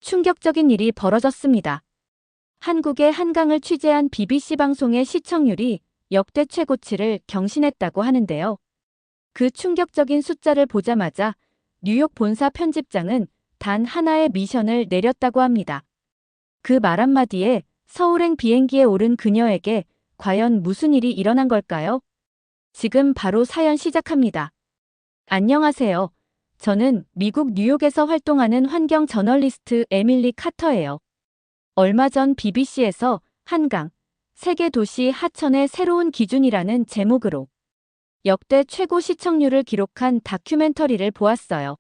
충격적인 일이 벌어졌습니다. 한국의 한강을 취재한 BBC 방송의 시청률이 역대 최고치를 경신했다고 하는데요. 그 충격적인 숫자를 보자마자 뉴욕 본사 편집장은 단 하나의 미션을 내렸다고 합니다. 그 말 한마디에 서울행 비행기에 오른 그녀에게 과연 무슨 일이 일어난 걸까요? 지금 바로 사연 시작합니다. 안녕하세요. 저는 미국 뉴욕에서 활동하는 환경 저널리스트 에밀리 카터예요. 얼마 전 BBC에서 한강, 세계 도시 하천의 새로운 기준이라는 제목으로 역대 최고 시청률을 기록한 다큐멘터리를 보았어요.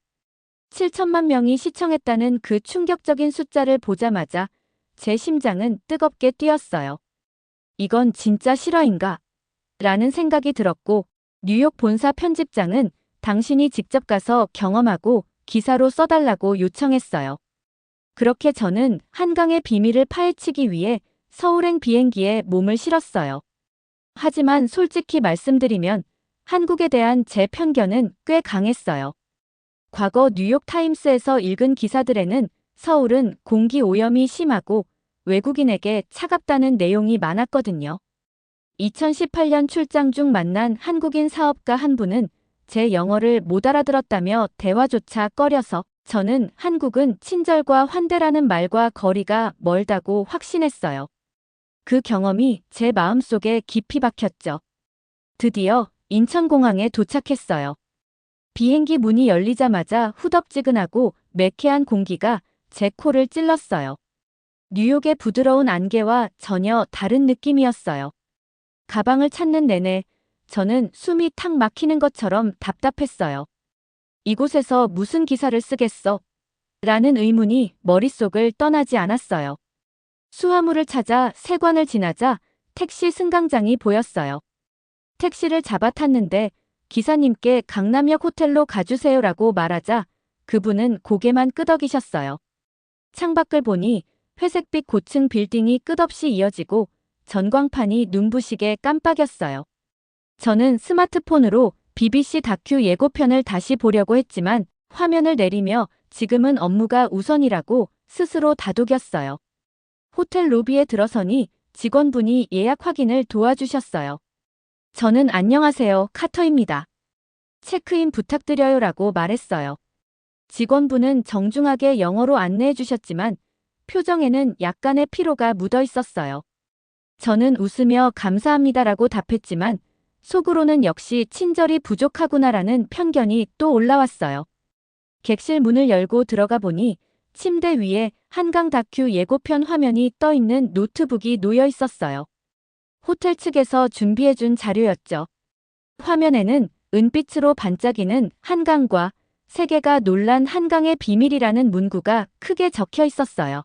7천만 명이 시청했다는 그 충격적인 숫자를 보자마자 제 심장은 뜨겁게 뛰었어요. 이건 진짜 실화인가? 라는 생각이 들었고, 뉴욕 본사 편집장은 당신이 직접 가서 경험하고 기사로 써달라고 요청했어요. 그렇게 저는 한강의 비밀을 파헤치기 위해 서울행 비행기에 몸을 실었어요. 하지만 솔직히 말씀드리면 한국에 대한 제 편견은 꽤 강했어요. 과거 뉴욕타임스에서 읽은 기사들에는 서울은 공기 오염이 심하고 외국인에게 차갑다는 내용이 많았거든요. 2018년 출장 중 만난 한국인 사업가 한 분은 제 영어를 못 알아들었다며 대화조차 꺼려서 저는 한국은 친절과 환대라는 말과 거리가 멀다고 확신했어요. 그 경험이 제 마음속에 깊이 박혔죠. 드디어 인천공항에 도착했어요. 비행기 문이 열리자마자 후덥지근하고 매캐한 공기가 제 코를 찔렀어요. 뉴욕의 부드러운 안개와 전혀 다른 느낌이었어요. 가방을 찾는 내내 저는 숨이 탁 막히는 것처럼 답답했어요. 이곳에서 무슨 기사를 쓰겠어? 라는 의문이 머릿속을 떠나지 않았어요. 수화물을 찾아 세관을 지나자 택시 승강장이 보였어요. 택시를 잡아 탔는데 기사님께 강남역 호텔로 가주세요라고 말하자 그분은 고개만 끄덕이셨어요. 창밖을 보니 회색빛 고층 빌딩이 끝없이 이어지고 전광판이 눈부시게 깜빡였어요. 저는 스마트폰으로 BBC 다큐 예고편을 다시 보려고 했지만 화면을 내리며 지금은 업무가 우선이라고 스스로 다독였어요. 호텔 로비에 들어서니 직원분이 예약 확인을 도와주셨어요. 저는 안녕하세요, 카터입니다. 체크인 부탁드려요라고 말했어요. 직원분은 정중하게 영어로 안내해 주셨지만 표정에는 약간의 피로가 묻어 있었어요. 저는 웃으며 감사합니다라고 답했지만 속으로는 역시 친절이 부족하구나라는 편견이 또 올라왔어요. 객실 문을 열고 들어가 보니 침대 위에 한강 다큐 예고편 화면이 떠 있는 노트북이 놓여 있었어요. 호텔 측에서 준비해준 자료였죠. 화면에는 은빛으로 반짝이는 한강과 세계가 놀란 한강의 비밀이라는 문구가 크게 적혀 있었어요.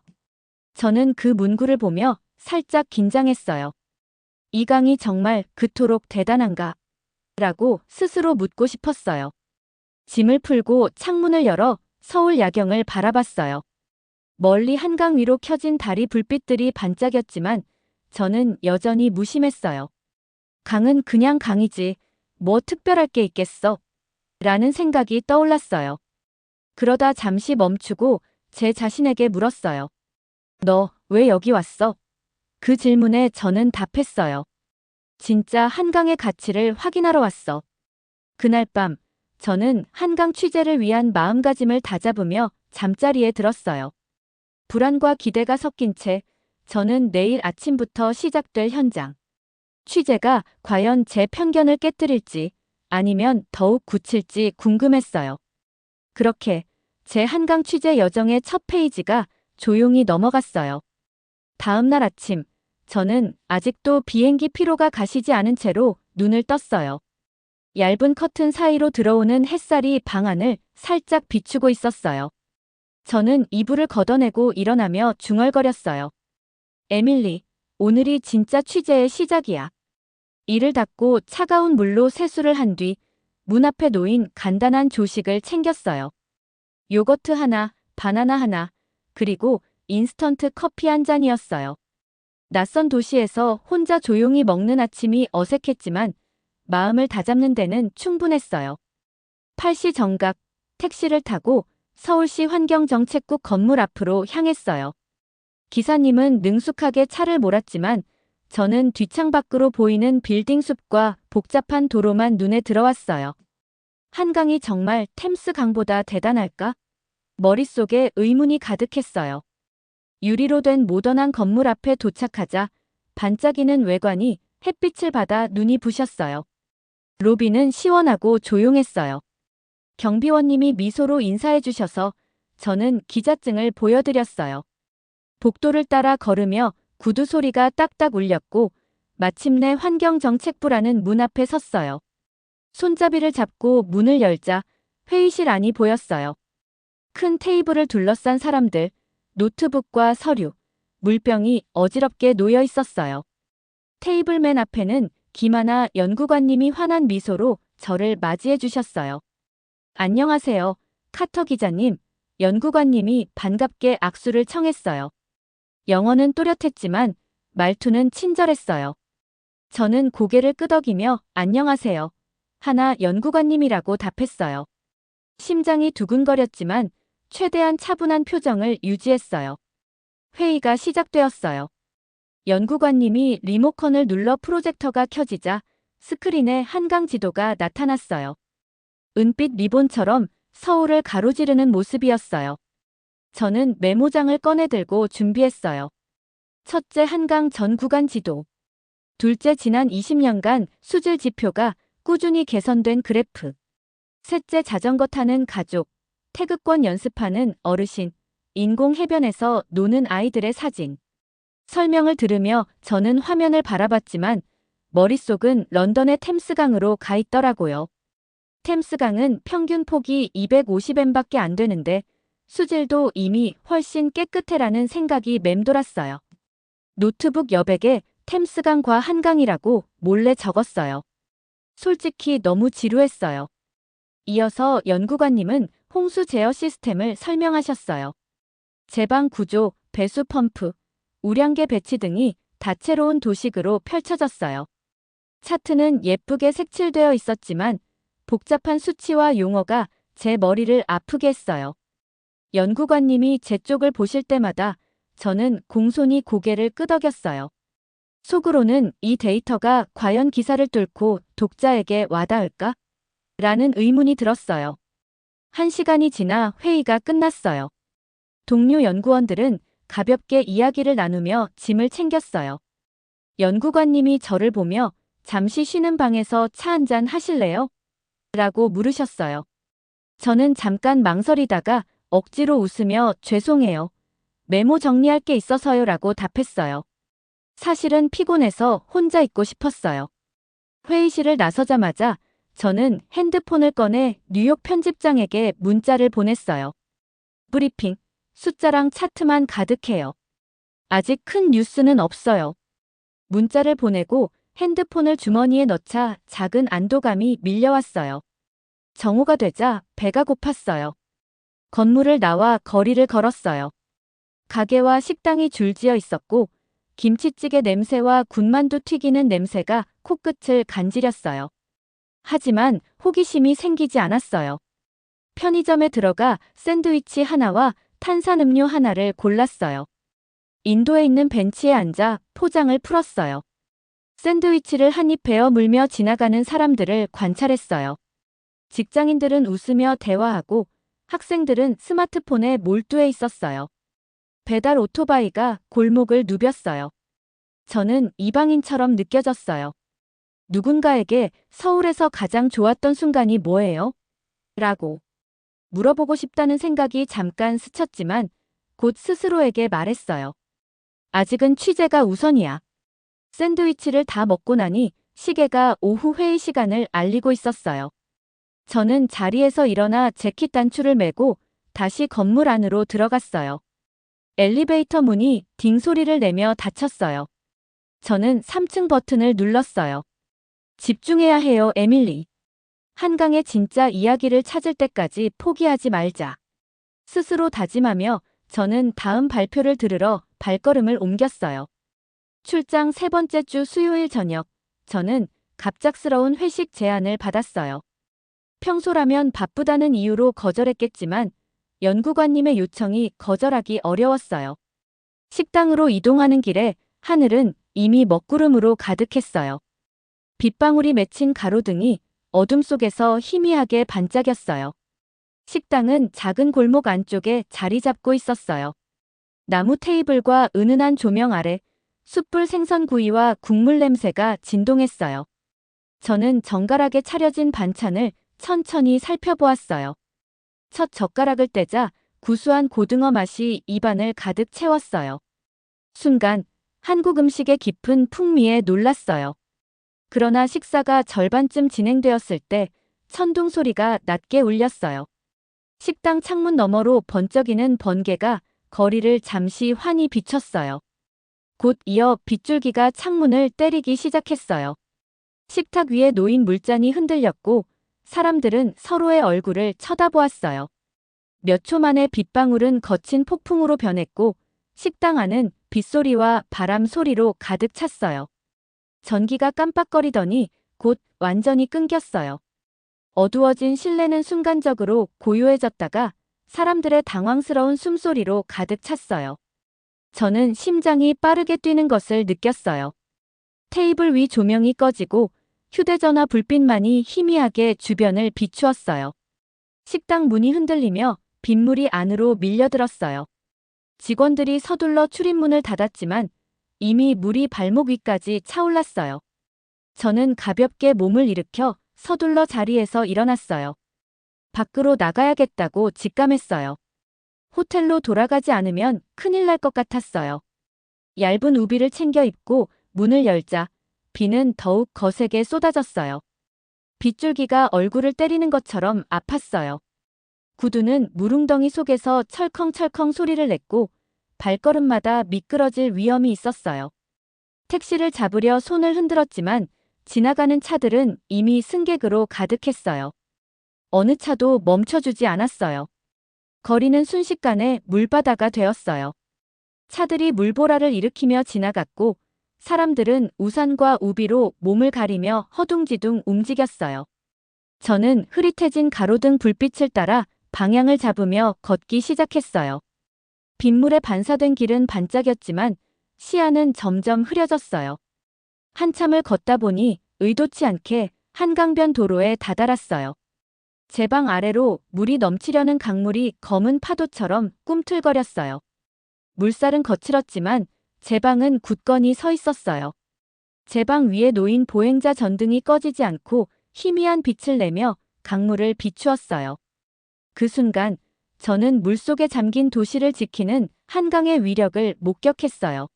저는 그 문구를 보며 살짝 긴장했어요. 이 강이 정말 그토록 대단한가? 라고 스스로 묻고 싶었어요. 짐을 풀고 창문을 열어 서울 야경을 바라봤어요. 멀리 한강 위로 켜진 다리 불빛들이 반짝였지만 저는 여전히 무심했어요. 강은 그냥 강이지, 뭐 특별할 게 있겠어? 라는 생각이 떠올랐어요. 그러다 잠시 멈추고 제 자신에게 물었어요. 너 왜 여기 왔어? 그 질문에 저는 답했어요. 진짜 한강의 가치를 확인하러 왔어. 그날 밤, 저는 한강 취재를 위한 마음가짐을 다잡으며 잠자리에 들었어요. 불안과 기대가 섞인 채 저는 내일 아침부터 시작될 현장. 취재가 과연 제 편견을 깨뜨릴지 아니면 더욱 굳힐지 궁금했어요. 그렇게 제 한강 취재 여정의 첫 페이지가 조용히 넘어갔어요. 다음 날 아침, 저는 아직도 비행기 피로가 가시지 않은 채로 눈을 떴어요. 얇은 커튼 사이로 들어오는 햇살이 방 안을 살짝 비추고 있었어요. 저는 이불을 걷어내고 일어나며 중얼거렸어요. 에밀리, 오늘이 진짜 취재의 시작이야. 이를 닫고 차가운 물로 세수를 한 뒤 문 앞에 놓인 간단한 조식을 챙겼어요. 요거트 하나, 바나나 하나, 그리고 인스턴트 커피 한 잔이었어요. 낯선 도시에서 혼자 조용히 먹는 아침이 어색했지만 마음을 다잡는 데는 충분했어요. 8시 정각 택시를 타고 서울시 환경정책국 건물 앞으로 향했어요. 기사님은 능숙하게 차를 몰았지만 저는 뒷창 밖으로 보이는 빌딩 숲과 복잡한 도로만 눈에 들어왔어요. 한강이 정말 템스강보다 대단할까? 머릿속에 의문이 가득했어요. 유리로 된 모던한 건물 앞에 도착하자 반짝이는 외관이 햇빛을 받아 눈이 부셨어요. 로비는 시원하고 조용했어요. 경비원님이 미소로 인사해 주셔서 저는 기자증을 보여드렸어요. 복도를 따라 걸으며 구두 소리가 딱딱 울렸고 마침내 환경정책부라는 문 앞에 섰어요. 손잡이를 잡고 문을 열자 회의실 안이 보였어요. 큰 테이블을 둘러싼 사람들, 노트북과 서류, 물병이 어지럽게 놓여 있었어요. 테이블 맨 앞에는 김하나 연구관님이 환한 미소로 저를 맞이해 주셨어요. 안녕하세요, 카터 기자님. 연구관님이 반갑게 악수를 청했어요. 영어는 또렷했지만 말투는 친절했어요. 저는 고개를 끄덕이며 안녕하세요, 하나 연구관님이라고 답했어요. 심장이 두근거렸지만 최대한 차분한 표정을 유지했어요. 회의가 시작되었어요. 연구관님이 리모컨을 눌러 프로젝터가 켜지자 스크린에 한강 지도가 나타났어요. 은빛 리본처럼 서울을 가로지르는 모습이었어요. 저는 메모장을 꺼내들고 준비했어요. 첫째, 한강 전 구간 지도. 둘째, 지난 20년간 수질 지표가 꾸준히 개선된 그래프. 셋째, 자전거 타는 가족, 태극권 연습하는 어르신, 인공 해변에서 노는 아이들의 사진. 설명을 들으며 저는 화면을 바라봤지만 머릿속은 런던의 템스강으로 가 있더라고요. 템스강은 평균 폭이 250m밖에 안 되는데 수질도 이미 훨씬 깨끗해라는 생각이 맴돌았어요. 노트북 여백에 템스강과 한강이라고 몰래 적었어요. 솔직히 너무 지루했어요. 이어서 연구관님은 홍수 제어 시스템을 설명하셨어요. 제방 구조, 배수 펌프, 우량계 배치 등이 다채로운 도식으로 펼쳐졌어요. 차트는 예쁘게 색칠되어 있었지만 복잡한 수치와 용어가 제 머리를 아프게 했어요. 연구관님이 제 쪽을 보실 때마다 저는 공손히 고개를 끄덕였어요. 속으로는 이 데이터가 과연 기사를 뚫고 독자에게 와닿을까? 라는 의문이 들었어요. 1시간이 지나 회의가 끝났어요. 동료 연구원들은 가볍게 이야기를 나누며 짐을 챙겼어요. 연구관님이 저를 보며 잠시 쉬는 방에서 차 한잔 하실래요? 라고 물으셨어요. 저는 잠깐 망설이다가 억지로 웃으며 죄송해요. 메모 정리할 게 있어서요 라고 답했어요. 사실은 피곤해서 혼자 있고 싶었어요. 회의실을 나서자마자 저는 핸드폰을 꺼내 뉴욕 편집장에게 문자를 보냈어요. 브리핑, 숫자랑 차트만 가득해요. 아직 큰 뉴스는 없어요. 문자를 보내고 핸드폰을 주머니에 넣자 작은 안도감이 밀려왔어요. 정오가 되자 배가 고팠어요. 건물을 나와 거리를 걸었어요. 가게와 식당이 줄지어 있었고 김치찌개 냄새와 군만두 튀기는 냄새가 코끝을 간지렸어요. 하지만 호기심이 생기지 않았어요. 편의점에 들어가 샌드위치 하나와 탄산음료 하나를 골랐어요. 인도에 있는 벤치에 앉아 포장을 풀었어요. 샌드위치를 한 입 베어 물며 지나가는 사람들을 관찰했어요. 직장인들은 웃으며 대화하고 학생들은 스마트폰에 몰두해 있었어요. 배달 오토바이가 골목을 누볐어요. 저는 이방인처럼 느껴졌어요. 누군가에게 서울에서 가장 좋았던 순간이 뭐예요? 라고 물어보고 싶다는 생각이 잠깐 스쳤지만 곧 스스로에게 말했어요. 아직은 취재가 우선이야. 샌드위치를 다 먹고 나니 시계가 오후 회의 시간을 알리고 있었어요. 저는 자리에서 일어나 재킷 단추를 매고 다시 건물 안으로 들어갔어요. 엘리베이터 문이 딩 소리를 내며 닫혔어요. 저는 3층 버튼을 눌렀어요. 집중해야 해요, 에밀리. 한강의 진짜 이야기를 찾을 때까지 포기하지 말자. 스스로 다짐하며 저는 다음 발표를 들으러 발걸음을 옮겼어요. 출장 3번째 주 수요일 저녁, 저는 갑작스러운 회식 제안을 받았어요. 평소라면 바쁘다는 이유로 거절했겠지만 연구관님의 요청이 거절하기 어려웠어요. 식당으로 이동하는 길에 하늘은 이미 먹구름으로 가득했어요. 빗방울이 맺힌 가로등이 어둠 속에서 희미하게 반짝였어요. 식당은 작은 골목 안쪽에 자리 잡고 있었어요. 나무 테이블과 은은한 조명 아래 숯불 생선구이와 국물 냄새가 진동했어요. 저는 정갈하게 차려진 반찬을 천천히 살펴보았어요. 첫 젓가락을 떼자 구수한 고등어 맛이 입안을 가득 채웠어요. 순간 한국 음식의 깊은 풍미에 놀랐어요. 그러나 식사가 절반쯤 진행되었을 때 천둥 소리가 낮게 울렸어요. 식당 창문 너머로 번쩍이는 번개가 거리를 잠시 환히 비췄어요. 곧 이어 빗줄기가 창문을 때리기 시작했어요. 식탁 위에 놓인 물잔이 흔들렸고 사람들은 서로의 얼굴을 쳐다보았어요. 몇 초 만에 빗방울은 거친 폭풍으로 변했고 식당 안은 빗소리와 바람 소리로 가득 찼어요. 전기가 깜빡거리더니 곧 완전히 끊겼어요. 어두워진 실내는 순간적으로 고요해졌다가 사람들의 당황스러운 숨소리로 가득 찼어요. 저는 심장이 빠르게 뛰는 것을 느꼈어요. 테이블 위 조명이 꺼지고 휴대전화 불빛만이 희미하게 주변을 비추었어요. 식당 문이 흔들리며 빗물이 안으로 밀려들었어요. 직원들이 서둘러 출입문을 닫았지만 이미 물이 발목 위까지 차올랐어요. 저는 가볍게 몸을 일으켜 서둘러 자리에서 일어났어요. 밖으로 나가야겠다고 직감했어요. 호텔로 돌아가지 않으면 큰일 날 것 같았어요. 얇은 우비를 챙겨 입고 문을 열자 비는 더욱 거세게 쏟아졌어요. 빗줄기가 얼굴을 때리는 것처럼 아팠어요. 구두는 물웅덩이 속에서 철컹철컹 소리를 냈고 발걸음마다 미끄러질 위험이 있었어요. 택시를 잡으려 손을 흔들었지만 지나가는 차들은 이미 승객으로 가득했어요. 어느 차도 멈춰주지 않았어요. 거리는 순식간에 물바다가 되었어요. 차들이 물보라를 일으키며 지나갔고 사람들은 우산과 우비로 몸을 가리며 허둥지둥 움직였어요. 저는 흐릿해진 가로등 불빛을 따라 방향을 잡으며 걷기 시작했어요. 빗물에 반사된 길은 반짝였지만 시야는 점점 흐려졌어요. 한참을 걷다 보니 의도치 않게 한강변 도로에 다다랐어요. 제 방 아래로 물이 넘치려는 강물이 검은 파도처럼 꿈틀거렸어요. 물살은 거칠었지만 제 방은 굳건히 서 있었어요. 제 방 위에 놓인 보행자 전등이 꺼지지 않고 희미한 빛을 내며 강물을 비추었어요. 그 순간 저는 물속에 잠긴 도시를 지키는 한강의 위력을 목격했어요.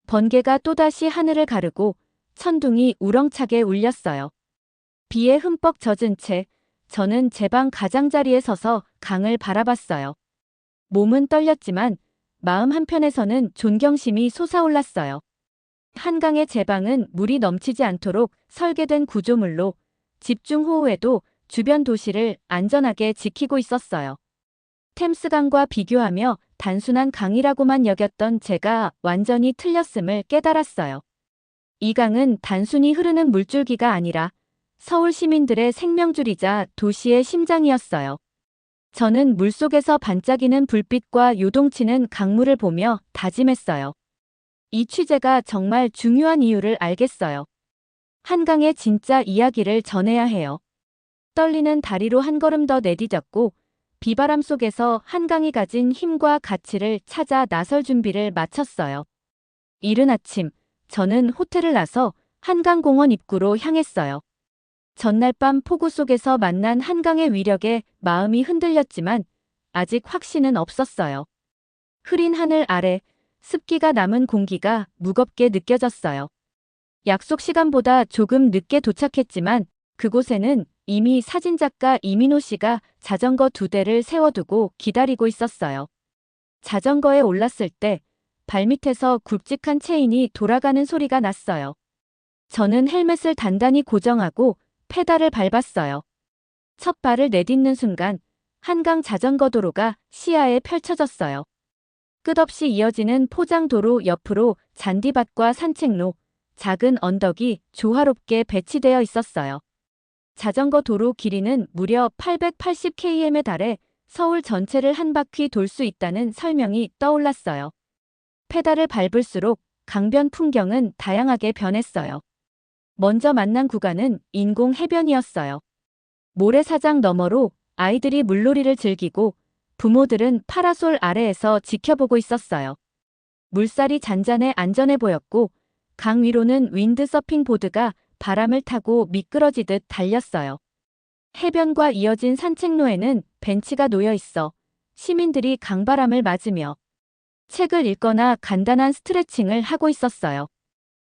번개가 또다시 하늘을 가르고 천둥이 우렁차게 울렸어요. 비에 흠뻑 젖은 채 저는 제 방 가장자리에 서서 강을 바라봤어요. 몸은 떨렸지만 마음 한편에서는 존경심이 솟아올랐어요. 한강의 제 방은 물이 넘치지 않도록 설계된 구조물로 집중호우에도 주변 도시를 안전하게 지키고 있었어요. 템스강과 비교하며 단순한 강이라고만 여겼던 제가 완전히 틀렸음을 깨달았어요. 이 강은 단순히 흐르는 물줄기가 아니라 서울 시민들의 생명줄이자 도시의 심장이었어요. 저는 물속에서 반짝이는 불빛과 요동치는 강물을 보며 다짐했어요. 이 취재가 정말 중요한 이유를 알겠어요. 한강의 진짜 이야기를 전해야 해요. 떨리는 다리로 한 걸음 더 내디뎠고 비바람 속에서 한강이 가진 힘과 가치를 찾아 나설 준비를 마쳤어요. 이른 아침, 저는 호텔을 나서 한강공원 입구로 향했어요. 전날 밤 폭우 속에서 만난 한강의 위력에 마음이 흔들렸지만 아직 확신은 없었어요. 흐린 하늘 아래 습기가 남은 공기가 무겁게 느껴졌어요. 약속 시간보다 조금 늦게 도착했지만 그곳에는 이미 사진작가 이민호 씨가 자전거 2대를 세워두고 기다리고 있었어요. 자전거에 올랐을 때 발밑에서 굵직한 체인이 돌아가는 소리가 났어요. 저는 헬멧을 단단히 고정하고 페달을 밟았어요. 첫 발을 내딛는 순간 한강 자전거 도로가 시야에 펼쳐졌어요. 끝없이 이어지는 포장도로 옆으로 잔디밭과 산책로, 작은 언덕이 조화롭게 배치되어 있었어요. 자전거 도로 길이는 무려 880km에 달해 서울 전체를 한 바퀴 돌 수 있다는 설명이 떠올랐어요. 페달을 밟을수록 강변 풍경은 다양하게 변했어요. 먼저 만난 구간은 인공 해변이었어요. 모래사장 너머로 아이들이 물놀이를 즐기고 부모들은 파라솔 아래에서 지켜보고 있었어요. 물살이 잔잔해 안전해 보였고 강 위로는 윈드서핑 보드가 바람을 타고 미끄러지듯 달렸어요. 해변과 이어진 산책로에는 벤치가 놓여 있어 시민들이 강바람을 맞으며 책을 읽거나 간단한 스트레칭을 하고 있었어요.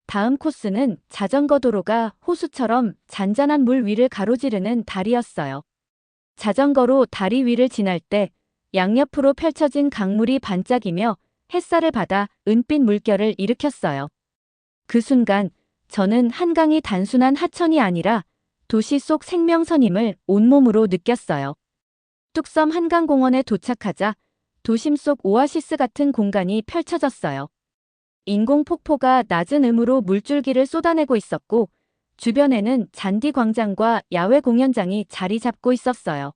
다음 코스는 자전거 도로가 호수처럼 잔잔한 물 위를 가로지르는 다리였어요. 자전거로 다리 위를 지날 때 양옆으로 펼쳐진 강물이 반짝이며 햇살을 받아 은빛 물결을 일으켰어요. 그 순간 저는 한강이 단순한 하천이 아니라 도시 속 생명선임을 온몸으로 느꼈어요. 뚝섬 한강공원에 도착하자 도심 속 오아시스 같은 공간이 펼쳐졌어요. 인공 폭포가 낮은 음으로 물줄기를 쏟아내고 있었고 주변에는 잔디 광장과 야외 공연장이 자리 잡고 있었어요.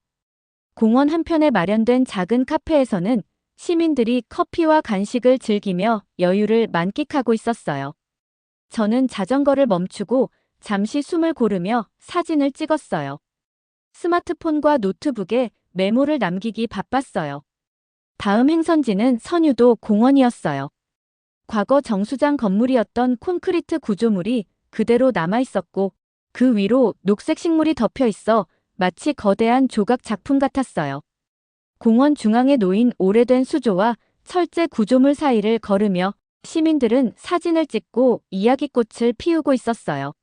공원 한편에 마련된 작은 카페에서는 시민들이 커피와 간식을 즐기며 여유를 만끽하고 있었어요. 저는 자전거를 멈추고 잠시 숨을 고르며 사진을 찍었어요. 스마트폰과 노트북에 메모를 남기기 바빴어요. 다음 행선지는 선유도 공원이었어요. 과거 정수장 건물이었던 콘크리트 구조물이 그대로 남아있었고 그 위로 녹색 식물이 덮여 있어 마치 거대한 조각 작품 같았어요. 공원 중앙에 놓인 오래된 수조와 철제 구조물 사이를 걸으며 시민들은 사진을 찍고 이야기꽃을 피우고 있었어요.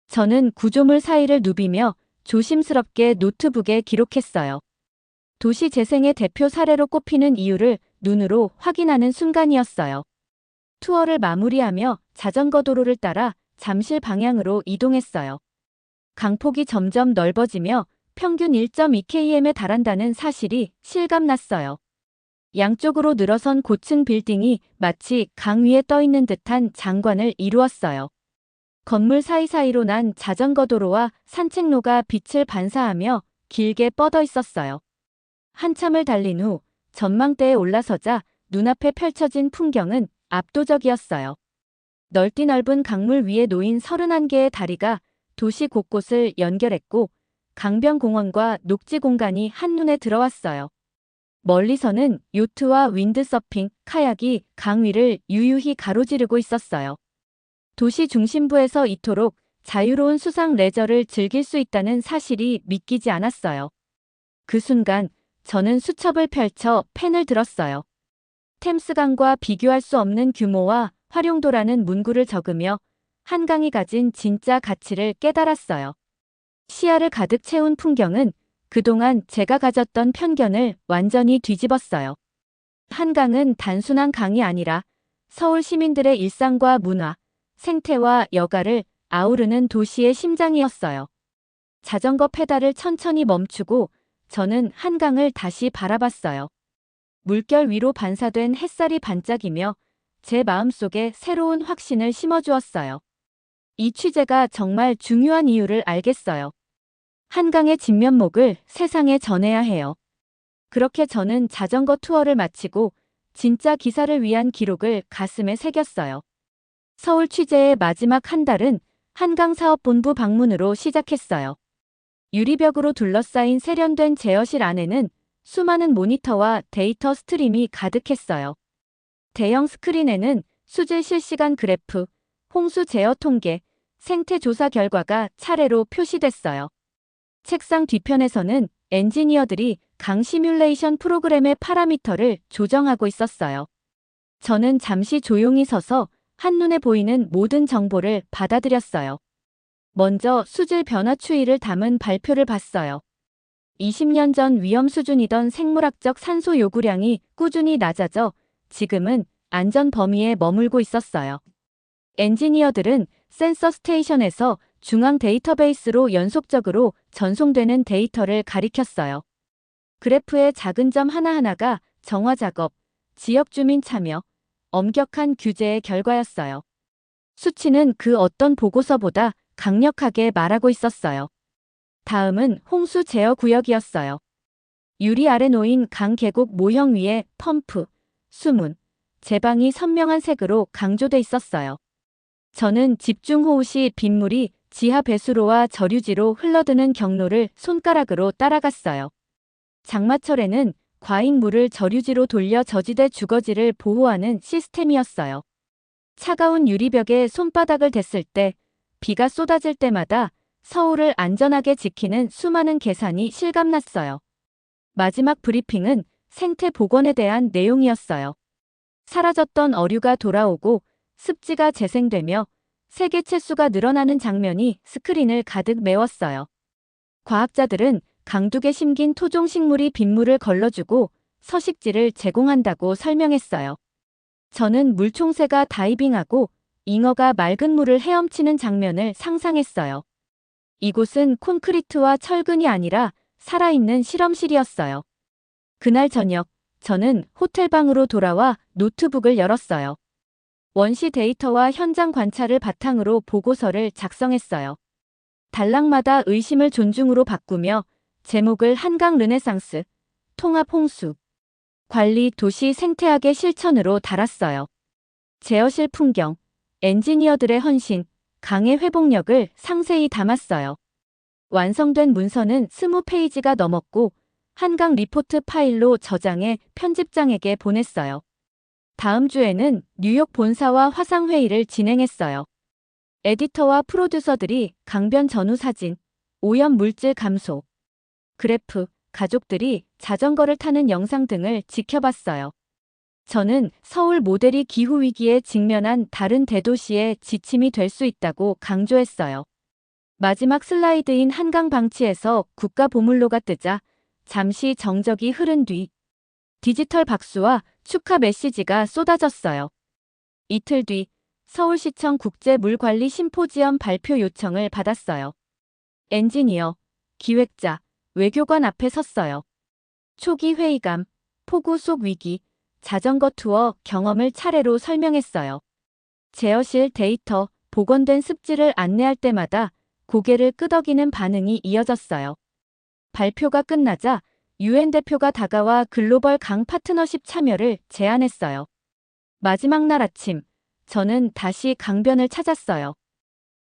저는 구조물 사이를 누비며 조심스럽게 노트북에 기록했어요. 도시 재생의 대표 사례로 꼽히는 이유를 눈으로 확인하는 순간이었어요. 투어를 마무리하며 자전거 도로를 따라 잠실 방향으로 이동했어요. 강폭이 점점 넓어지며 평균 1.2km에 달한다는 사실이 실감났어요. 양쪽으로 늘어선 고층 빌딩이 마치 강 위에 떠있는 듯한 장관을 이루었어요. 건물 사이사이로 난 자전거 도로와 산책로가 빛을 반사하며 길게 뻗어 있었어요. 한참을 달린 후 전망대에 올라서자 눈앞에 펼쳐진 풍경은 압도적이었어요. 넓디 넓은 강물 위에 놓인 31개의 다리가 도시 곳곳을 연결했고 강변공원과 녹지 공간이 한눈에 들어왔어요. 멀리서는 요트와 윈드서핑, 카약이 강 위를 유유히 가로지르고 있었어요. 도시 중심부에서 이토록 자유로운 수상 레저를 즐길 수 있다는 사실이 믿기지 않았어요. 그 순간 저는 수첩을 펼쳐 펜을 들었어요. 템스강과 비교할 수 없는 규모와 활용도라는 문구를 적으며 한강이 가진 진짜 가치를 깨달았어요. 시야를 가득 채운 풍경은 그동안 제가 가졌던 편견을 완전히 뒤집었어요. 한강은 단순한 강이 아니라 서울 시민들의 일상과 문화, 생태와 여가를 아우르는 도시의 심장이었어요. 자전거 페달을 천천히 멈추고 저는 한강을 다시 바라봤어요. 물결 위로 반사된 햇살이 반짝이며 제 마음속에 새로운 확신을 심어주었어요. 이 취재가 정말 중요한 이유를 알겠어요. 한강의 진면목을 세상에 전해야 해요. 그렇게 저는 자전거 투어를 마치고 진짜 기사를 위한 기록을 가슴에 새겼어요. 서울 취재의 마지막 한 달은 한강사업본부 방문으로 시작했어요. 유리벽으로 둘러싸인 세련된 제어실 안에는 수많은 모니터와 데이터 스트림이 가득했어요. 대형 스크린에는 수질 실시간 그래프, 홍수 제어 통계, 생태 조사 결과가 차례로 표시됐어요. 책상 뒤편에서는 엔지니어들이 강 시뮬레이션 프로그램의 파라미터를 조정하고 있었어요. 저는 잠시 조용히 서서 한눈에 보이는 모든 정보를 받아들였어요. 먼저 수질 변화 추이를 담은 발표를 봤어요. 20년 전 위험 수준이던 생물학적 산소 요구량이 꾸준히 낮아져 지금은 안전 범위에 머물고 있었어요. 엔지니어들은 센서 스테이션에서 중앙 데이터베이스로 연속적으로 전송되는 데이터를 가리켰어요. 그래프의 작은 점 하나하나가 정화 작업, 지역 주민 참여, 엄격한 규제의 결과였어요. 수치는 그 어떤 보고서보다 강력하게 말하고 있었어요. 다음은 홍수 제어 구역이었어요. 유리 아래 놓인 강 계곡 모형 위에 펌프, 수문, 제방이 선명한 색으로 강조돼 있었어요. 저는 집중호우 시 빗물이 지하 배수로와 저류지로 흘러드는 경로를 손가락으로 따라갔어요. 장마철에는 과잉물을 저류지로 돌려 저지대 주거지를 보호하는 시스템이었어요. 차가운 유리벽에 손바닥을 댔을 때, 비가 쏟아질 때마다 서울을 안전하게 지키는 수많은 계산이 실감났어요. 마지막 브리핑은 생태 복원에 대한 내용이었어요. 사라졌던 어류가 돌아오고 습지가 재생되며 세계 채수가 늘어나는 장면이 스크린을 가득 메웠어요. 과학자들은 강둑에 심긴 토종식물이 빗물을 걸러주고 서식지를 제공한다고 설명했어요. 저는 물총새가 다이빙하고 잉어가 맑은 물을 헤엄치는 장면을 상상했어요. 이곳은 콘크리트와 철근이 아니라 살아있는 실험실이었어요. 그날 저녁, 저는 호텔방으로 돌아와 노트북을 열었어요. 원시 데이터와 현장 관찰을 바탕으로 보고서를 작성했어요. 단락마다 의심을 존중으로 바꾸며 제목을 한강 르네상스, 통합 홍수, 관리 도시 생태학의 실천으로 달았어요. 제어실 풍경, 엔지니어들의 헌신, 강의 회복력을 상세히 담았어요. 완성된 문서는 20페이지가 넘었고 한강 리포트 파일로 저장해 편집장에게 보냈어요. 다음 주에는 뉴욕 본사와 화상회의를 진행했어요. 에디터와 프로듀서들이 강변 전후 사진, 오염 물질 감소, 그래프, 가족들이 자전거를 타는 영상 등을 지켜봤어요. 저는 서울 모델이 기후위기에 직면한 다른 대도시의 지침이 될 수 있다고 강조했어요. 마지막 슬라이드인 한강 방치에서 국가보물로가 뜨자 잠시 정적이 흐른 뒤 디지털 박수와 축하 메시지가 쏟아졌어요. 이틀 뒤 서울시청 국제물관리 심포지엄 발표 요청을 받았어요. 엔지니어, 기획자, 외교관 앞에 섰어요. 초기 회의감, 폭우 속 위기, 자전거 투어 경험을 차례로 설명했어요. 제어실 데이터, 복원된 습지를 안내할 때마다 고개를 끄덕이는 반응이 이어졌어요. 발표가 끝나자 유엔 대표가 다가와 글로벌 강 파트너십 참여를 제안했어요. 마지막 날 아침, 저는 다시 강변을 찾았어요.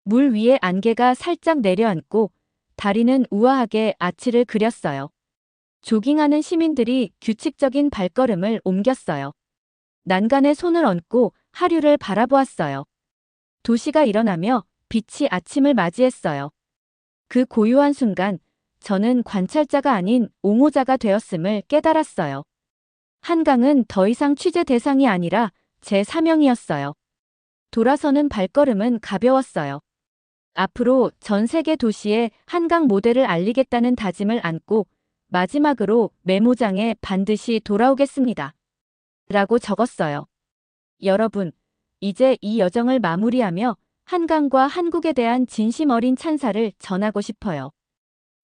물 위에 안개가 살짝 내려앉고 다리는 우아하게 아치를 그렸어요. 조깅하는 시민들이 규칙적인 발걸음을 옮겼어요. 난간에 손을 얹고 하류를 바라보았어요. 도시가 일어나며 빛이 아침을 맞이했어요. 그 고요한 순간, 저는 관찰자가 아닌 옹호자가 되었음을 깨달았어요. 한강은 더 이상 취재 대상이 아니라 제 사명이었어요. 돌아서는 발걸음은 가벼웠어요. 앞으로 전 세계 도시에 한강 모델을 알리겠다는 다짐을 안고 마지막으로 메모장에 반드시 돌아오겠습니다. 라고 적었어요. 여러분, 이제 이 여정을 마무리하며 한강과 한국에 대한 진심 어린 찬사를 전하고 싶어요.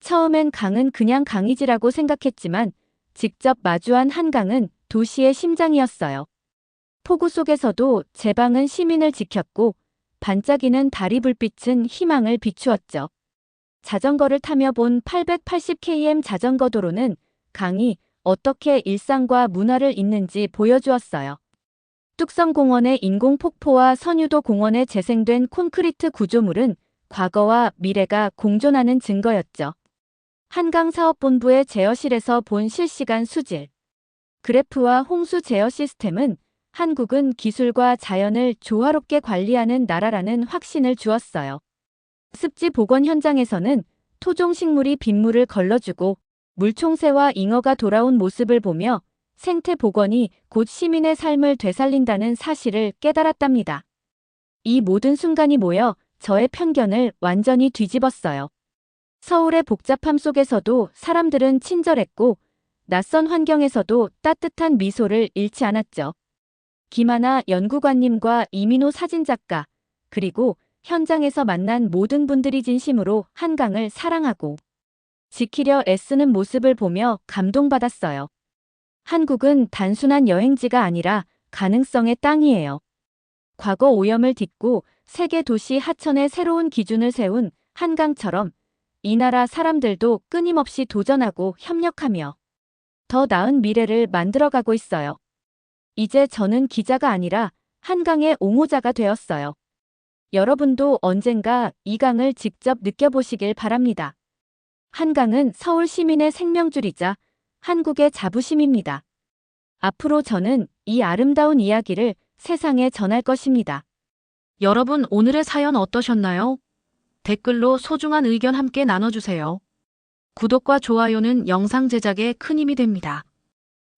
처음엔 강은 그냥 강이지라고 생각했지만 직접 마주한 한강은 도시의 심장이었어요. 폭우 속에서도 제방은 시민을 지켰고 반짝이는 다리 불빛은 희망을 비추었죠. 자전거를 타며 본 880km 자전거 도로는 강이 어떻게 일상과 문화를 잇는지 보여주었어요. 뚝섬공원의 인공폭포와 선유도 공원에 재생된 콘크리트 구조물은 과거와 미래가 공존하는 증거였죠. 한강사업본부의 제어실에서 본 실시간 수질 그래프와 홍수 제어 시스템은 한국은 기술과 자연을 조화롭게 관리하는 나라라는 확신을 주었어요. 습지 복원 현장에서는 토종식물이 빗물을 걸러주고 물총새와 잉어가 돌아온 모습을 보며 생태 복원이 곧 시민의 삶을 되살린다는 사실을 깨달았답니다. 이 모든 순간이 모여 저의 편견을 완전히 뒤집었어요. 서울의 복잡함 속에서도 사람들은 친절했고 낯선 환경에서도 따뜻한 미소를 잃지 않았죠. 김하나 연구관님과 이민호 사진작가, 그리고 현장에서 만난 모든 분들이 진심으로 한강을 사랑하고 지키려 애쓰는 모습을 보며 감동받았어요. 한국은 단순한 여행지가 아니라 가능성의 땅이에요. 과거 오염을 딛고 세계 도시 하천의 새로운 기준을 세운 한강처럼 이 나라 사람들도 끊임없이 도전하고 협력하며 더 나은 미래를 만들어가고 있어요. 이제 저는 기자가 아니라 한강의 옹호자가 되었어요. 여러분도 언젠가 이 강을 직접 느껴보시길 바랍니다. 한강은 서울 시민의 생명줄이자 한국의 자부심입니다. 앞으로 저는 이 아름다운 이야기를 세상에 전할 것입니다. 여러분, 오늘의 사연 어떠셨나요? 댓글로 소중한 의견 함께 나눠주세요. 구독과 좋아요는 영상 제작에 큰 힘이 됩니다.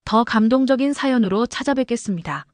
더 감동적인 사연으로 찾아뵙겠습니다.